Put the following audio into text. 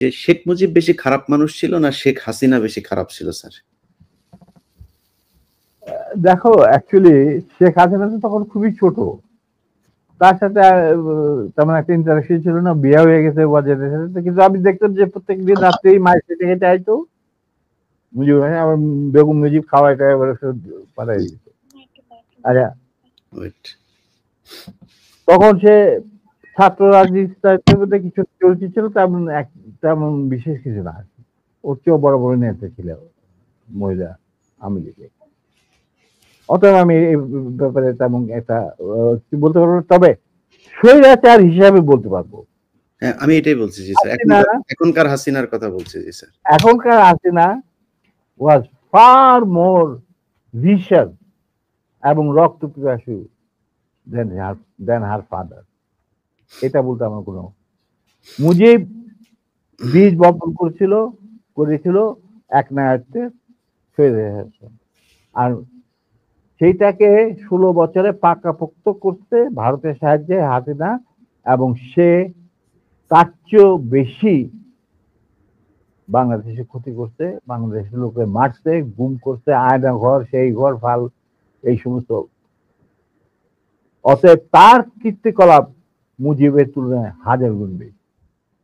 যে শেখ মুজিব বেশি খারাপ মানুষ ছিল না শেখ হাসিনা বেশি খারাপ ছিল স্যার? দেখো অ্যাকচুয়ালি শেখ হাসিনা তো তখন খুবই ছোট, তার সাথে তেমন একটা ইন্টারাকশন ছিল না, বিয়ে হয়ে গেছে ওয়াজেদের সাথে, কিন্তু আমি দেখতাম যে প্রত্যেক দিন রাত্রেই মায়ের খেতে খেতে আইতো মুজিব, আমার বেগম মুজিব খাওয়াই টাই পাঠাই দিত। আচ্ছা, তখন সে ছাত্র রাজনীতিতে কিছু চলতি ছিল, তেমন বিশেষ কিছু না, ওর চেয়েও বড় বড় নেতা ছিল মহিলা আওয়ামী লীগে। অতএব আমি এই ব্যাপারে তেমন একটা বলতে পারবো না, তবে স্বৈরাচার হিসাবে বলতে পারবো। হ্যাঁ, আমি এটাই বলছি জি স্যার, এখনকার হাসিনার কথা বলছি জি স্যার। এখনকার হাসিনা ওয়াজ ফার মোর ভিশন এবং রক্ত পিপাসু দেন হার ফাদার, এটা বলতে আমার কোনো। মুজিব বীজ বপন করেছিল এক নায়ককে, আর সেইটাকে 16 বছরে পাকাপোক্ত করতে ভারতের সাহায্যে হাসিনা, এবং সে তার চেয়েও বেশি বাংলাদেশে ক্ষতি করছে, বাংলাদেশের লোকে মারছে, গুম করছে, আয়না ঘর সেই ঘর ফাল এই সমস্ত। অতএব তার কীর্তিকলাপ মুজিবের তুলনায় হাজার গুণ বেশি।